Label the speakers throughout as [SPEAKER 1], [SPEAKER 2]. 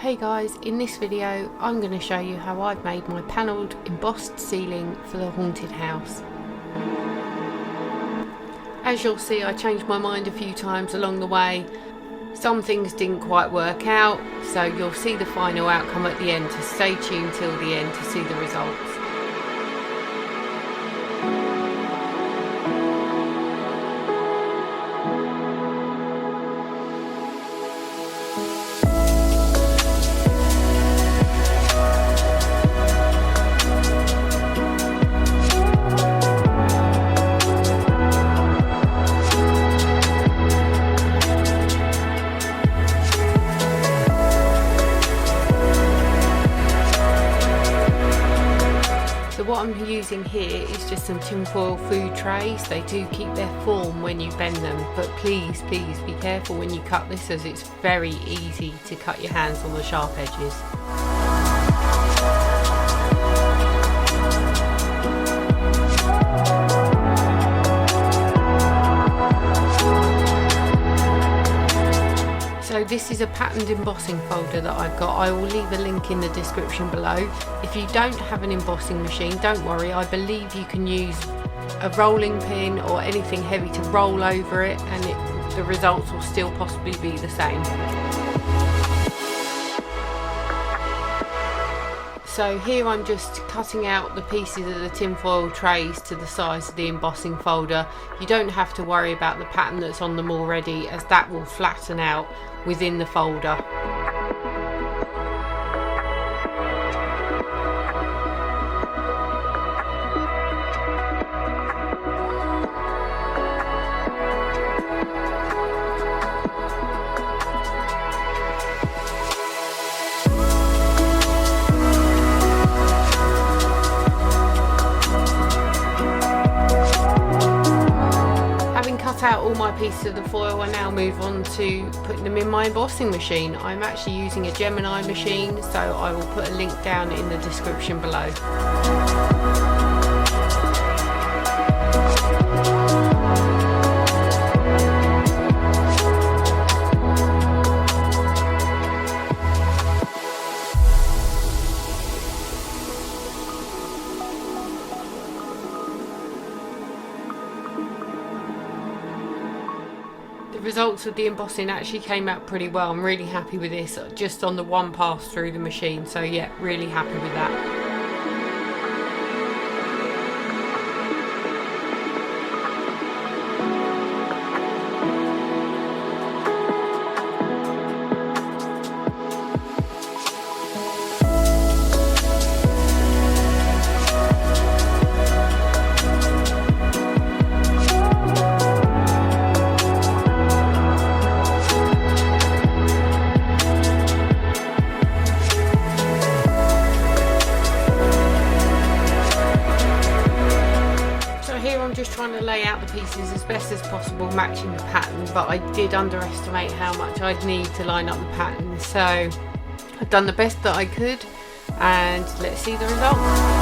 [SPEAKER 1] Hey guys, in this video I'm going to show you how I've made my panelled embossed ceiling for the haunted house. As you'll see, I changed my mind a few times along the way. Some things didn't quite work out, so you'll see the final outcome at the end, so stay tuned till the end to see the results. So what I'm using here is just some tinfoil food trays. They do keep their form when you bend them, but please be careful when you cut this, as it's very easy to cut your hands on the sharp edges. So this is a patterned embossing folder that I've got. I will leave a link in the description below. If you don't have an embossing machine, don't worry. I believe you can use a rolling pin or anything heavy to roll over it, and the results will still possibly be the same. So here I'm just cutting out the pieces of the tinfoil trays to the size of the embossing folder. You don't have to worry about the pattern that's on them already, as that will flatten out within the folder. Out all my pieces of the foil, I now move on to putting them in my embossing machine. I'm actually using a Gemini machine, so I will put a link down in the description below. The results of the embossing actually came out pretty well. I'm really happy with this, just on the one pass through the machine, so yeah, really happy with that. I'm just trying to lay out the pieces as best as possible, matching the pattern, but I did underestimate how much I'd need to line up the pattern, so I've done the best that I could, and let's see the results.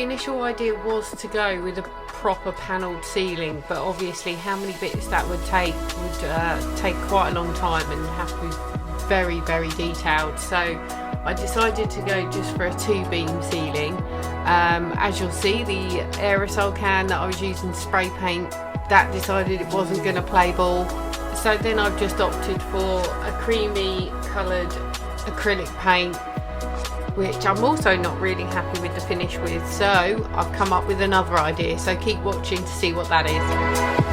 [SPEAKER 1] the initial idea was to go with a proper panelled ceiling, but obviously how many bits that would take quite a long time and have to be very, very detailed. So I decided to go just for a 2-beam ceiling. As you'll see, the aerosol can that I was using to spray paint, that decided it wasn't going to play ball. So then I've just opted for a creamy coloured acrylic paint, which I'm also not really happy with the finish with, so I've come up with another idea, so keep watching to see what that is.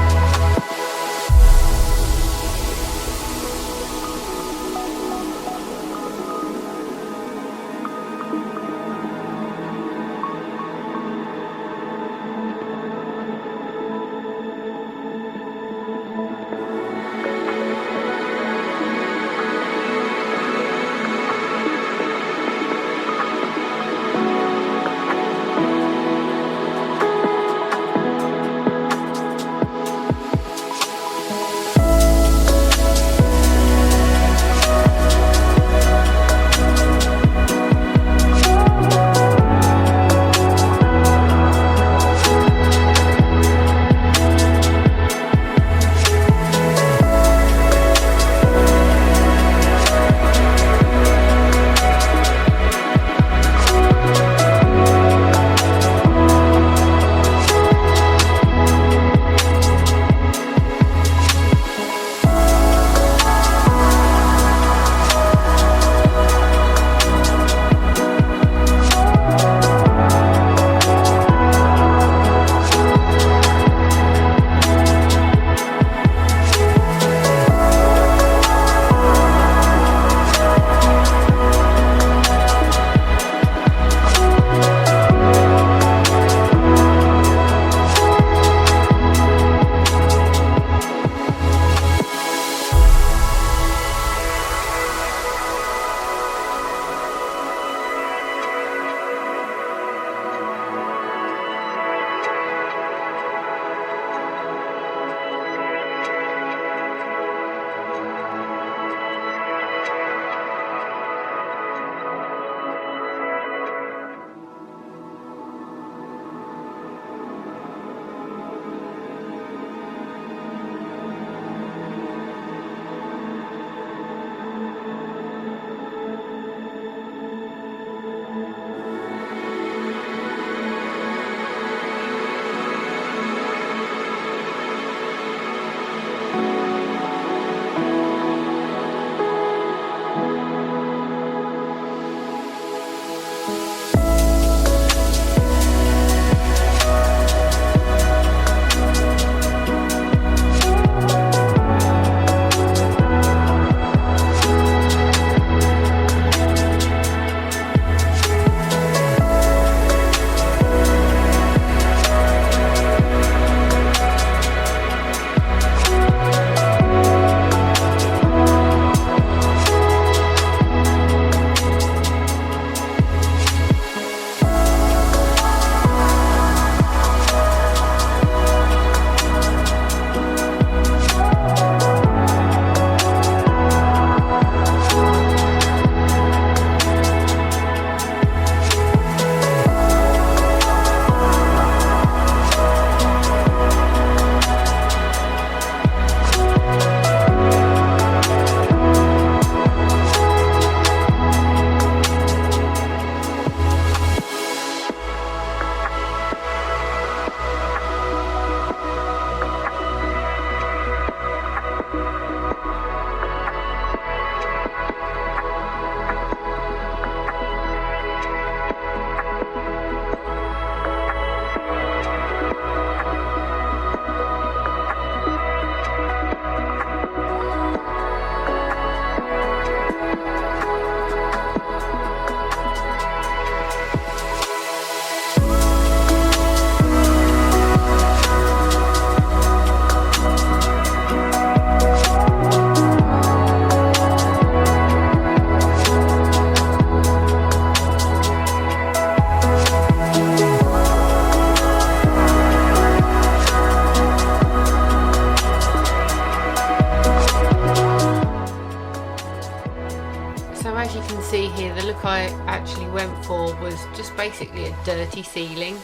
[SPEAKER 1] you can see here, the look I actually went for was just basically a dirty ceiling,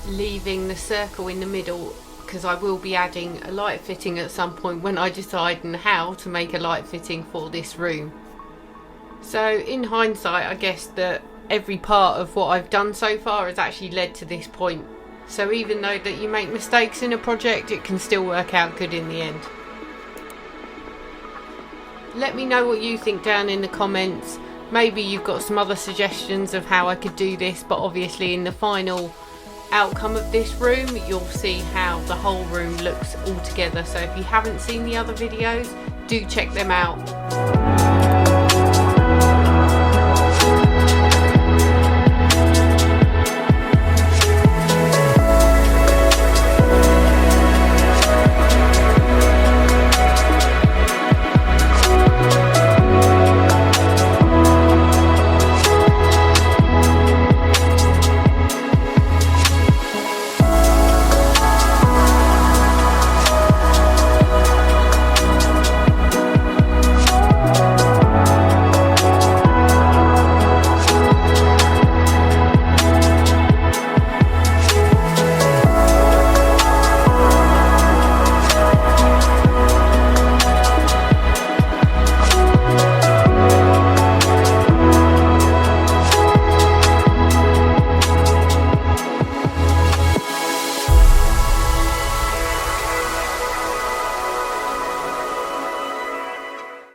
[SPEAKER 1] leaving the circle in the middle, because I will be adding a light fitting at some point when I decide on how to make a light fitting for this room. So in hindsight, I guess that every part of what I've done so far has actually led to this point. So even though that you make mistakes in a project, it can still work out good in the end. Let me know what you think down in the comments. Maybe you've got some other suggestions of how I could do this, but obviously in the final outcome of this room you'll see how the whole room looks all together. So if you haven't seen the other videos, do check them out.